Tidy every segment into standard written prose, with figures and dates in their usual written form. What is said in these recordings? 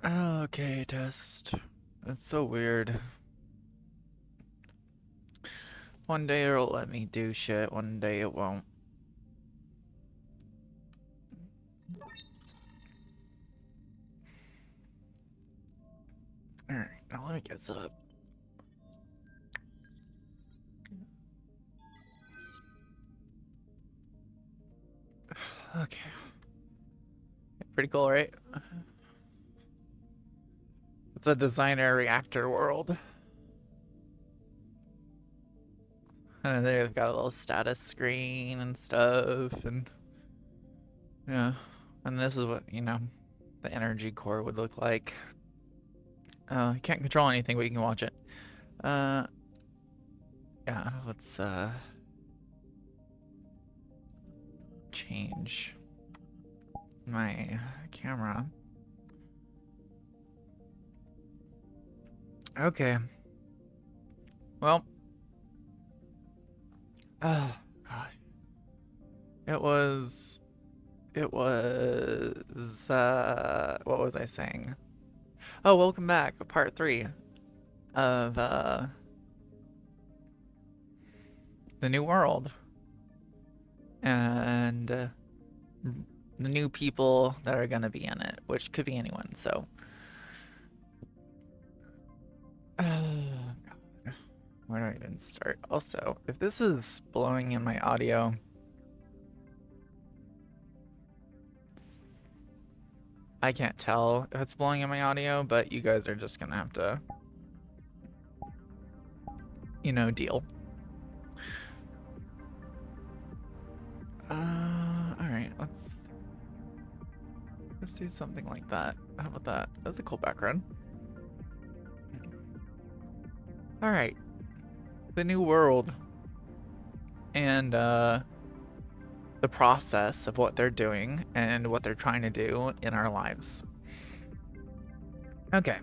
Okay, test. It's so weird. One day it'll let me do shit, one day it won't. Alright, now let me get set up. Okay. Pretty cool, right? It's a designer reactor world. And they've got a little status screen and stuff, and yeah. And this is what, the energy core would look like. You can't control anything, but you can watch it. Yeah, let's change my camera. Okay. Well. Oh, gosh. It was, what was I saying? Oh, welcome back, part 3 of, the new world. And, the new people that are gonna be in it, which could be anyone, so. Oh, God. Where do I even start? Also, if this is blowing in my audio, I can't tell if it's blowing in my audio, but you guys are just gonna have to, deal. Alright, let's do something like that. How about that? That's a cool background. Alright. The new world. And, the process of what they're doing and what they're trying to do in our lives. Okay.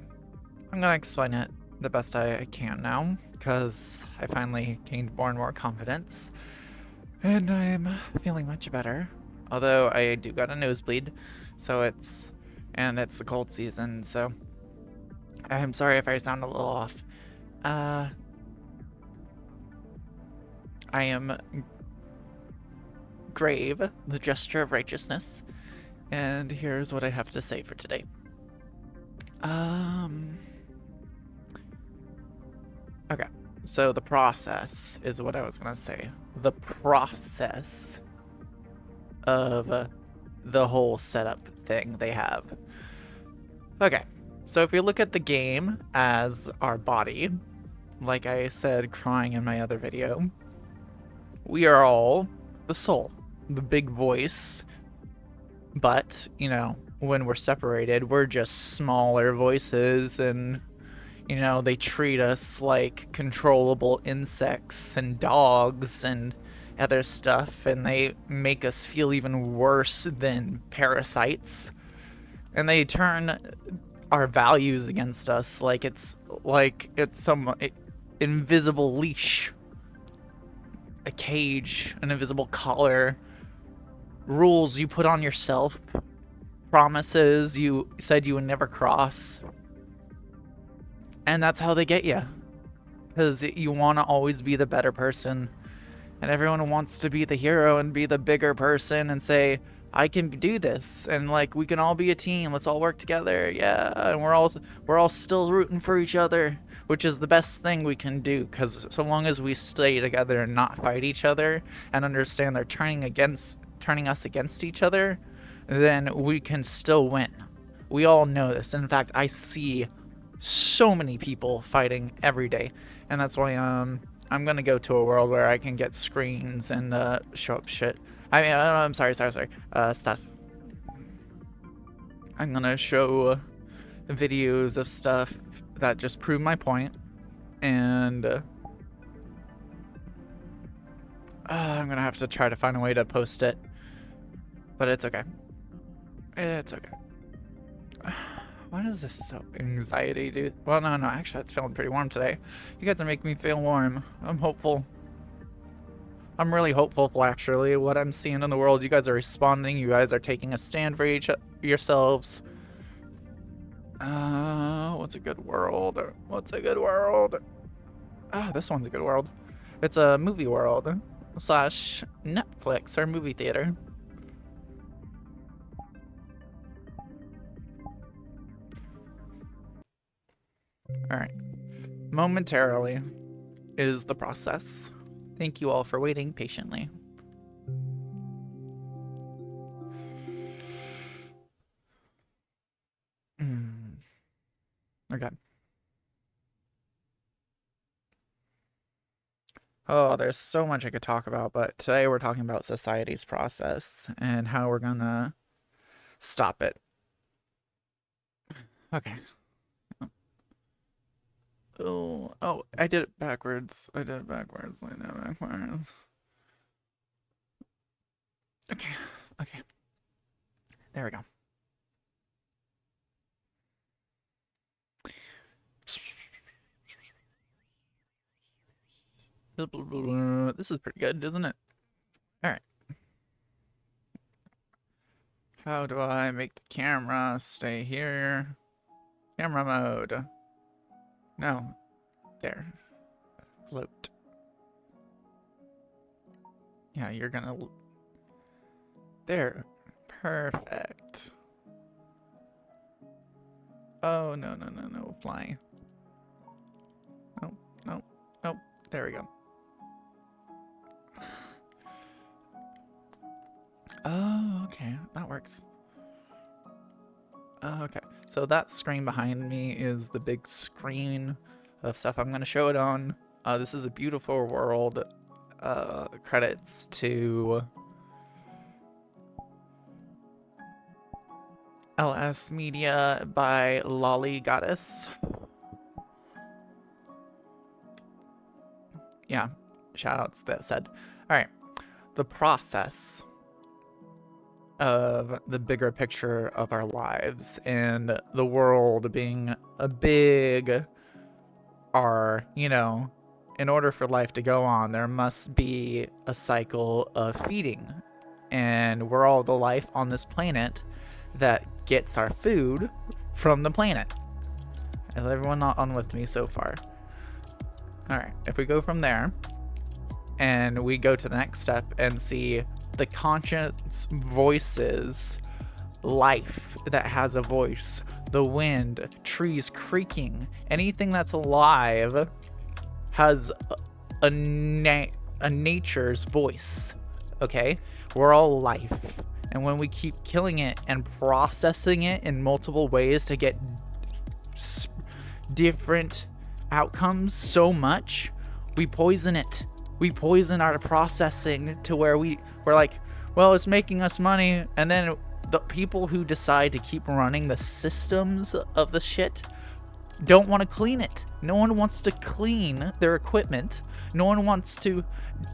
I'm gonna explain it the best I can now, because I finally gained more and more confidence. And I'm feeling much better. Although I do got a nosebleed, so it's the cold season, so I'm sorry if I sound a little off. I am Grave, the gesture of righteousness, and here's what I have to say for today. Okay, so the process is what I was gonna say. The process of the whole setup thing they have. Okay, so if we look at the game as our body, like I said crying in my other video, we are all the soul, the big voice, but, when we're separated, we're just smaller voices, and, they treat us like controllable insects and dogs and other stuff, and they make us feel even worse than parasites. And they turn our values against us like it's some invisible leash, a cage, an invisible collar, rules you put on yourself, promises you said you would never cross. And that's how they get you. Because you want to always be the better person. And everyone wants to be the hero and be the bigger person and say, I can do this, and we can all be a team. Let's all work together. Yeah, and we're all still rooting for each other, which is the best thing we can do, because so long as we stay together and not fight each other and understand they're turning us against each other, then we can still win. We all know this. In fact, I see so many people fighting every day, and that's why I'm gonna go to a world where I can get screens and show up shit. I'm sorry. Stuff. I'm gonna show videos of stuff that just prove my point, and I'm gonna have to try to find a way to post it, but it's okay. It's okay. Why is this so anxiety, dude? Well, no, actually, it's feeling pretty warm today. You guys are making me feel warm. I'm hopeful. I'm really hopeful, actually. What I'm seeing in the world, you guys are responding. You guys are taking a stand for yourselves. What's a good world? What's a good world? Ah, this one's a good world. It's a movie world slash Netflix or movie theater. All right. Momentarily is the process. Thank you all for waiting patiently. Okay. Oh, there's so much I could talk about, but today we're talking about society's process and how we're gonna stop it. Okay. Oh, I did it backwards. I did it backwards. I did it backwards. Okay, okay. There we go. This is pretty good, isn't it? All right. How do I make the camera stay here? Camera mode. No. There. Float. Yeah, you're gonna... There. Perfect. Oh, no, no, no, no. Fly. Nope, nope, nope. There we go. Oh, okay. That works. Okay. So that screen behind me is the big screen of stuff I'm going to show it on. This is a beautiful world. Credits to LS Media by Lolly Goddess. Yeah, shoutouts that said. All right, the process of the bigger picture of our lives and the world being a big R, you know, in order for life to go on, there must be a cycle of feeding. And we're all the life on this planet that gets our food from the planet. Is everyone not on with me so far? All right, if we go from there and we go to the next step and see the conscious voices, life that has a voice, the wind, trees creaking, anything that's alive has a nature's voice, okay? We're all life. And when we keep killing it and processing it in multiple ways to get different outcomes so much, we poison it. We poison our processing to where we're like, well, it's making us money. And then the people who decide to keep running the systems of the shit don't want to clean it. No one wants to clean their equipment. No one wants to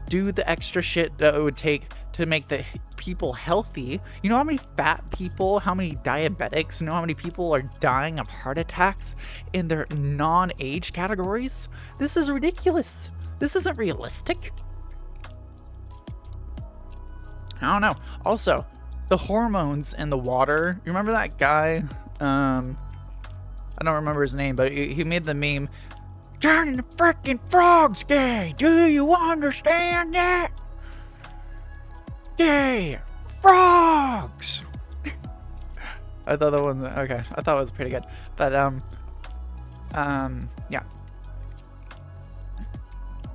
do the extra shit that it would take to make the people healthy. You know how many fat people, how many diabetics, you know how many people are dying of heart attacks in their non-age categories? This is ridiculous. This isn't realistic. I don't know. Also, the hormones in the water. You remember that guy? I don't remember his name, but he made the meme, turning the freaking frogs gay. Do you understand that? Gay frogs. I thought that one, okay. I thought it was pretty good, but yeah.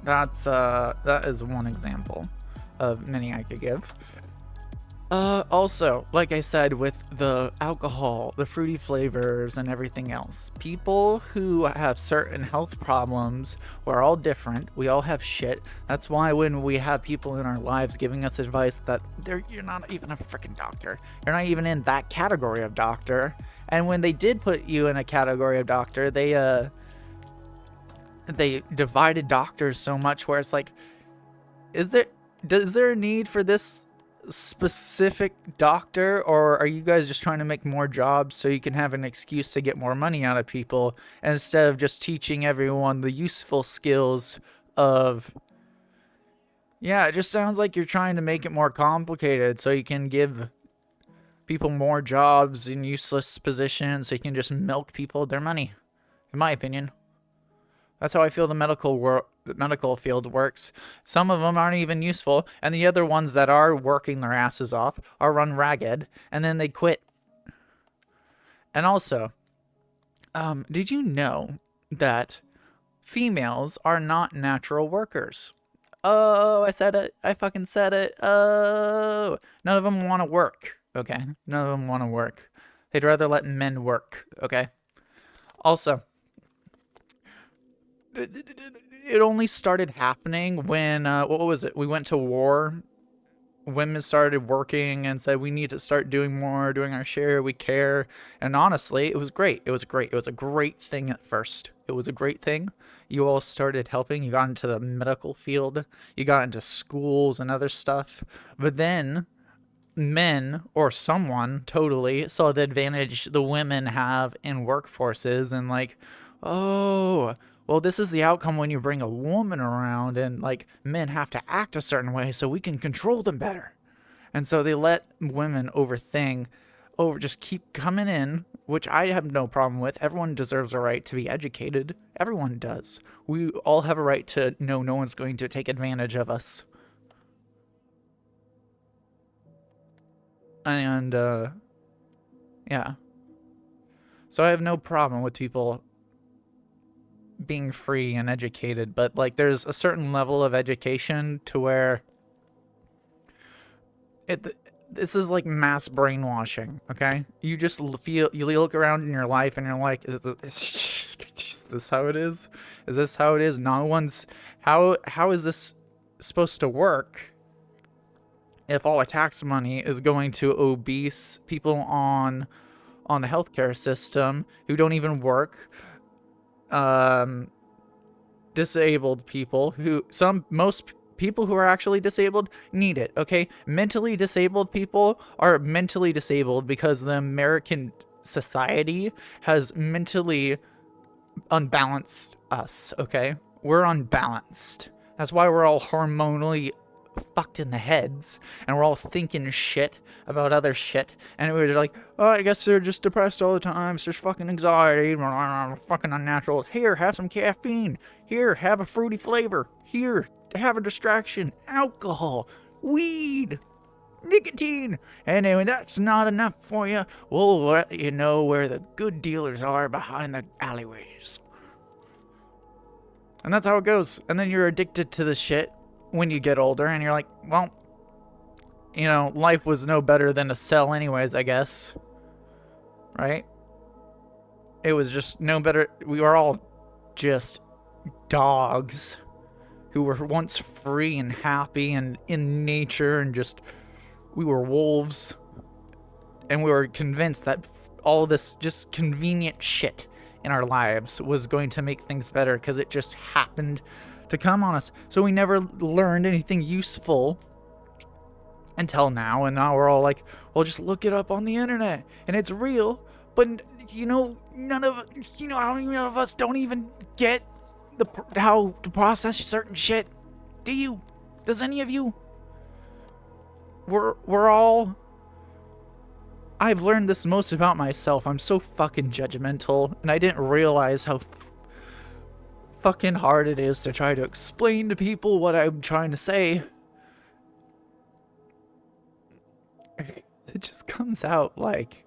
That is one example of many I could give. Also, like I said, with the alcohol, the fruity flavors, and everything else, people who have certain health problems, we're all different. We all have shit. That's why when we have people in our lives giving us advice that you're not even a freaking doctor, you're not even in that category of doctor, and when they did put you in a category of doctor, they divided doctors so much where it's like, is there a need for this specific doctor, or are you guys just trying to make more jobs so you can have an excuse to get more money out of people instead of just teaching everyone the useful skills of... Yeah, it just sounds like you're trying to make it more complicated so you can give people more jobs in useless positions so you can just milk people their money, in my opinion. That's how I feel the medical field works. Some of them aren't even useful, and the other ones that are working their asses off are run ragged, and then they quit. And also, did you know that females are not natural workers? Oh, I said it. I fucking said it. Oh, none of them want to work. Okay, none of them want to work. They'd rather let men work. Okay. Also, it only started happening when what was it? We went to war. Women started working and said we need to start doing more, doing our share. We care, and honestly, it was great. It was great. It was a great thing at first. It was a great thing. You all started helping. You got into the medical field. You got into schools and other stuff. But then men or someone totally saw the advantage the women have in workforces and like, oh, well, this is the outcome when you bring a woman around and like men have to act a certain way so we can control them better. And so they let women just keep coming in, which I have no problem with. Everyone deserves a right to be educated. Everyone does. We all have a right to know no one's going to take advantage of us. And yeah. So I have no problem with people being free and educated, but like there's a certain level of education to where this is like mass brainwashing, okay? You just you look around in your life and you're like, is this how it is? Is this how it is? No one's how is this supposed to work if all our tax money is going to obese people on the healthcare system who don't even work, disabled people most people who are actually disabled need it, okay? Mentally disabled people are mentally disabled because the American society has mentally unbalanced us, okay? We're unbalanced. That's why we're all hormonally fucked in the heads and we're all thinking shit about other shit and we're like, oh, I guess they're just depressed all the time, so there's fucking anxiety, fucking unnatural. Here, have some caffeine. Here, have a fruity flavor. Here, have a distraction. Alcohol, weed, nicotine. And anyway, that's not enough for you. We'll let you know where the good dealers are behind the alleyways. And that's how it goes. And then you're addicted to the shit when you get older and you're like, well, you know, life was no better than a cell anyways, I guess. Right? It was just no better. We were all just dogs who were once free and happy and in nature and just, we were wolves. And we were convinced that all this just convenient shit in our lives was going to make things better because it just happened to come on us. So we never learned anything useful until now, and now we're all like, well, just look it up on the internet and it's real. But you know, how many of us don't even get how to process certain shit? Does any of you? We're all, I've learned this most about myself. I'm so fucking judgmental, and I didn't realize how fucking hard it is to try to explain to people what I'm trying to say. It just comes out like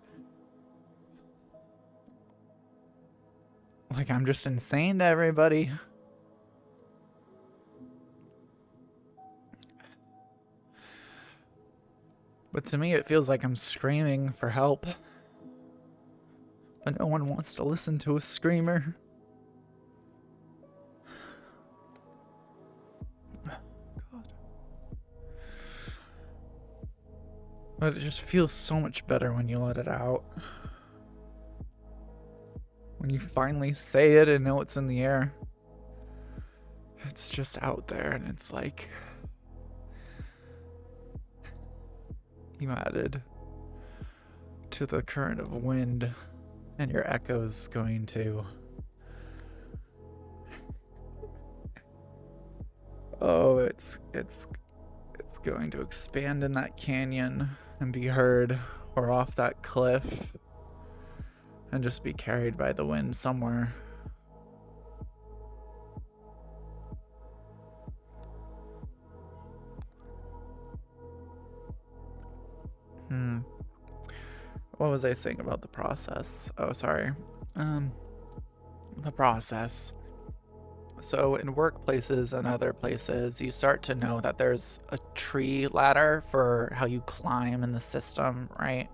I'm just insane to everybody. But to me, it feels like I'm screaming for help. But no one wants to listen to a screamer. God. But it just feels so much better when you let it out. When you finally say it and know it's in the air. It's just out there and it's like, you added to the current of wind and your echo's going to, oh, it's going to expand in that canyon and be heard or off that cliff and just be carried by the wind somewhere. What was I saying about the process? Oh, sorry. The process. So in workplaces and other places, you start to know that there's a tree ladder for how you climb in the system, right?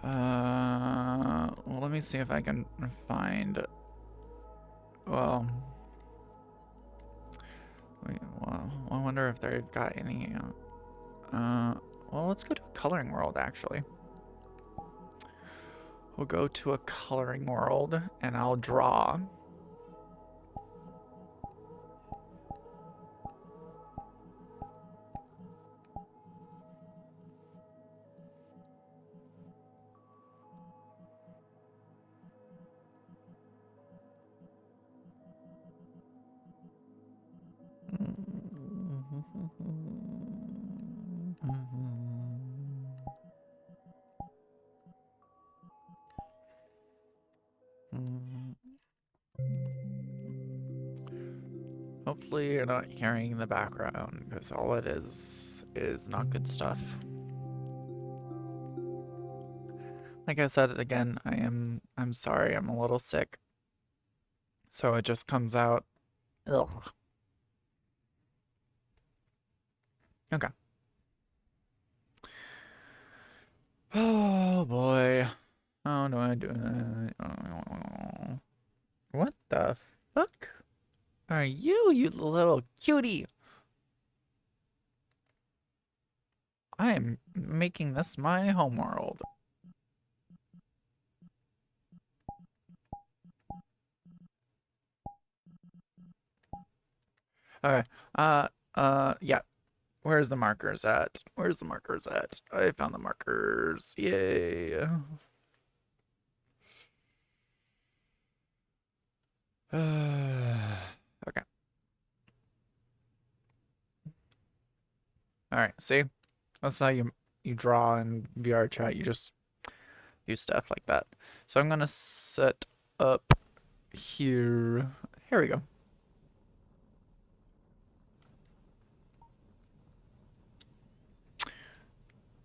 Well, let me see if I can find. Well, I wonder if they've got any. Well, let's go to a coloring world, actually. We'll go to a coloring world, and I'll draw. Hopefully you're not hearing in the background, because all it is not good stuff. Like I said again, I'm sorry, I'm a little sick. So it just comes out. Ugh. Okay. Oh boy. How do I do that? What the fuck are you, you little cutie? I am making this my homeworld. Okay. Yeah. Where's the markers at? Where's the markers at? I found the markers. Yay. Okay. All right. See, that's how you draw in VR chat. You just do stuff like that. So I'm gonna set up here. Here we go.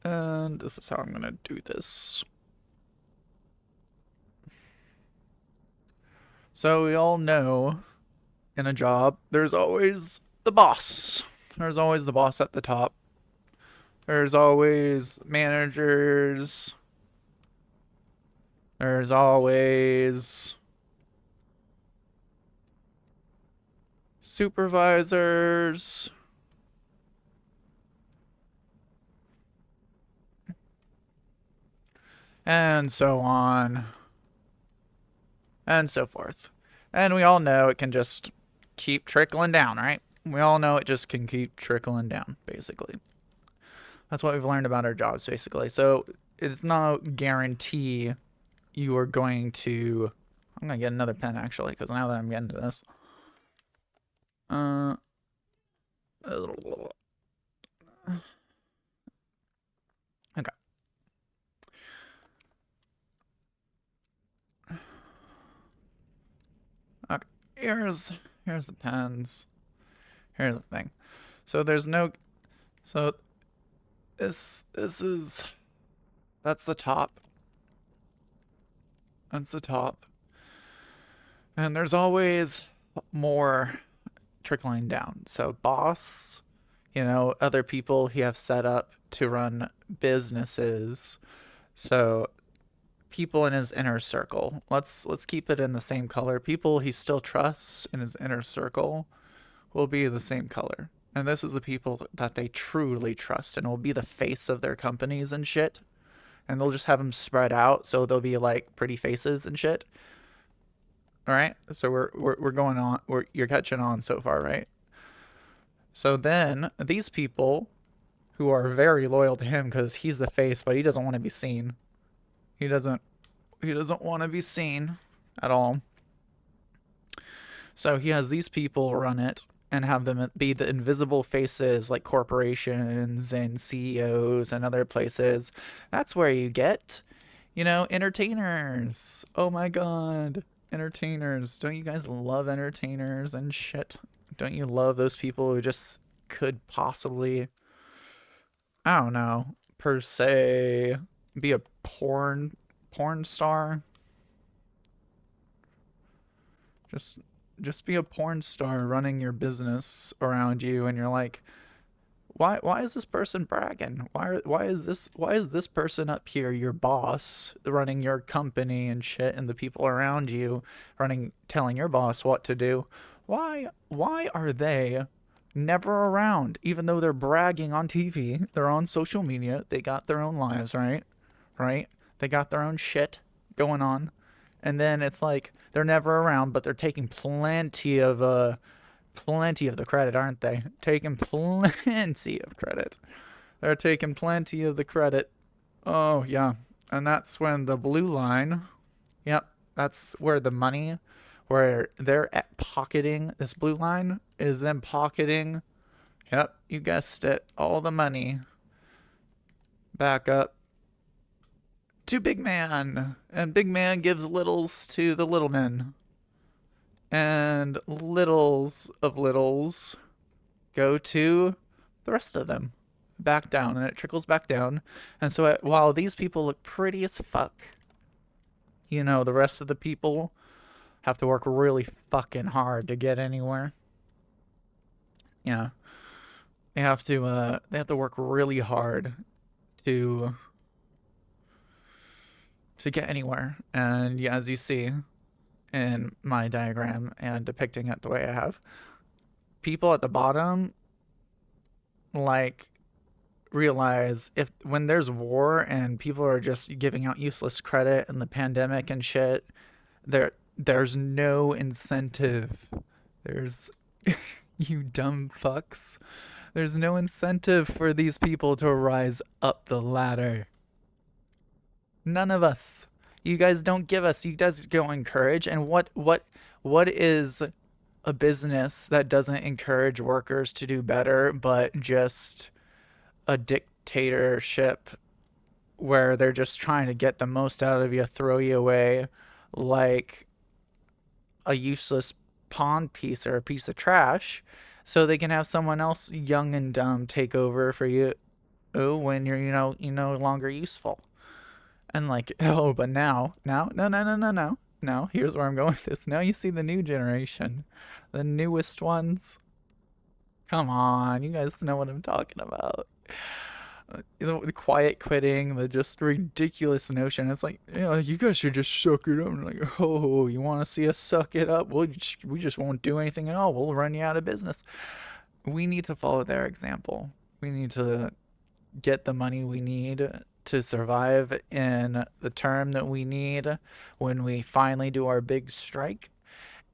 And this is how I'm gonna do this. So we all know in a job, there's always the boss. There's always the boss at the top. There's always managers. There's always supervisors. And so on. And so forth. And we all know it can just keep trickling down, right? We all know it just can keep trickling down, basically. That's what we've learned about our jobs, basically. So it's no guarantee you are going to... I'm going to get another pen, actually, because now that I'm getting to this. Okay. Okay. Here's the pens. Here's the thing. So there's no... So this is... That's the top. That's the top. And there's always more trickling down. So boss, you know, other people he have set up to run businesses. So people in his inner circle. Let's keep it in the same color. People he still trusts in his inner circle will be the same color. And this is the people that they truly trust and will be the face of their companies and shit. And they'll just have them spread out so they'll be like pretty faces and shit. All right? So we're going on. You're catching on so far, right? So then these people who are very loyal to him because he's the face, but he doesn't want to be seen. He doesn't want to be seen at all. So he has these people run it, and have them be the invisible faces like corporations and CEOs and other places. That's where you get, entertainers. Oh my god. Entertainers. Don't you guys love entertainers and shit? Don't you love those people who just could possibly, I don't know, per se, be a porn star? Just just be a porn star running your business around you, and you're like, why is this person bragging? Why is this person up here, your boss, running your company and shit, and the people around you telling your boss what to do? Why are they never around, even though they're bragging on TV, they're on social media, they got their own lives, right? Right? They got their own shit going on. And then it's like they're never around, but they're taking plenty of the credit, aren't they? Taking plenty of credit. They're taking plenty of the credit. Oh, yeah. And that's when the blue line, yep, that's where the money, where they're at pocketing, this blue line is them pocketing, yep, you guessed it, all the money back up to Big Man. And Big Man gives littles to the little men. And littles of littles go to the rest of them back down, and it trickles back down. And so while these people look pretty as fuck, the rest of the people have to work really fucking hard to get anywhere. Yeah. They have to work really hard to get anywhere. And yeah, as you see in my diagram and depicting it the way I have, people at the bottom like realize if when there's war and people are just giving out useless credit and the pandemic and shit, there's no incentive. There's you dumb fucks. There's no incentive for these people to rise up the ladder. None of us. You guys don't give us. You guys don't encourage. And what is a business that doesn't encourage workers to do better, but just a dictatorship where they're just trying to get the most out of you, throw you away like a useless pawn piece or a piece of trash, so they can have someone else young and dumb take over for you, when you're no longer useful. And like, oh, but now, no, no, no, no, no. No, here's where I'm going with this. Now you see the new generation, the newest ones. Come on, you guys know what I'm talking about. The quiet quitting, the just ridiculous notion. It's like, you guys should just suck it up. And like, oh, you want to see us suck it up? We just won't do anything at all. We'll run you out of business. We need to follow their example. We need to get the money we need to survive in the term that we need when we finally do our big strike.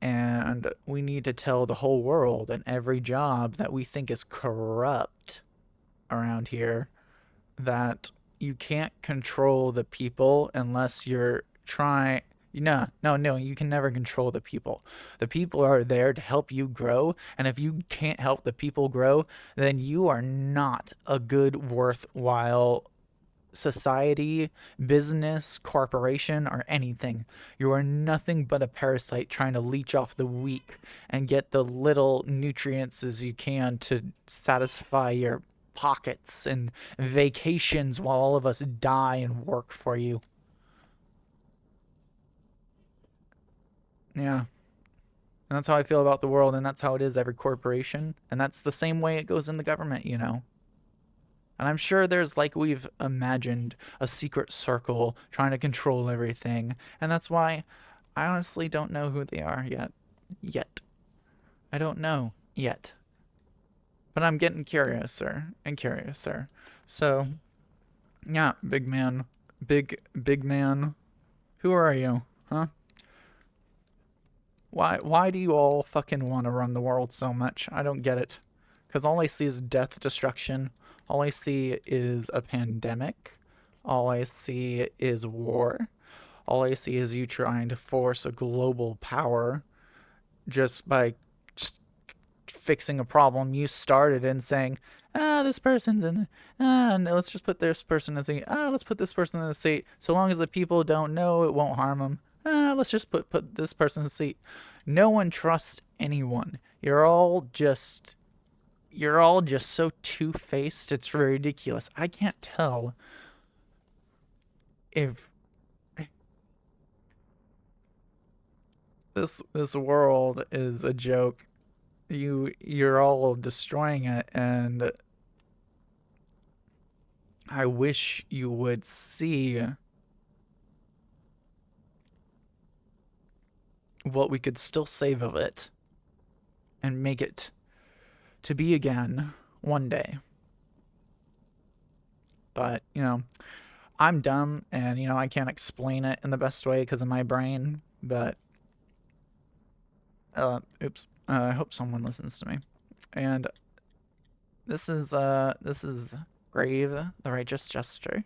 And we need to tell the whole world and every job that we think is corrupt around here that you can't control the people unless you're trying. No, no, no, you can never control the people. The people are there to help you grow, and if you can't help the people grow, then you are not a good, worthwhile society, business, corporation, or anything. You are nothing but a parasite trying to leech off the weak and get the little nutrients as you can to satisfy your pockets and vacations while all of us die and work for you. Yeah. And that's how I feel about the world, and that's how it is every corporation. And that's the same way it goes in the government. And I'm sure there's, like, we've imagined a secret circle trying to control everything. And that's why I honestly don't know who they are yet. Yet. I don't know yet. But I'm getting curiouser and curiouser. So, yeah, big man. Big man. Who are you? Huh? Why do you all fucking want to run the world so much? I don't get it. Because all I see is death, destruction. All I see is a pandemic. All I see is war. All I see is you trying to force a global power just by fixing a problem you started and saying, this person's in, and let's just put this person in the seat. Let's put this person in the seat. So long as the people don't know, it won't harm them. Let's just put this person in the seat. No one trusts anyone. You're all just so two-faced. It's ridiculous. I can't tell if this world is a joke. You're all destroying it, and I wish you would see what we could still save of it and make it to be again one day. But, I'm dumb and, I can't explain it in the best way because of my brain, but oops. I hope someone listens to me. And this is Grave, the Righteous Jester.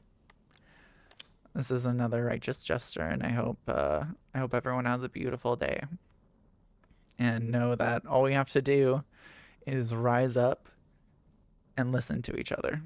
This is another righteous jester, and I hope everyone has a beautiful day. And know that all we have to do is rise up and listen to each other.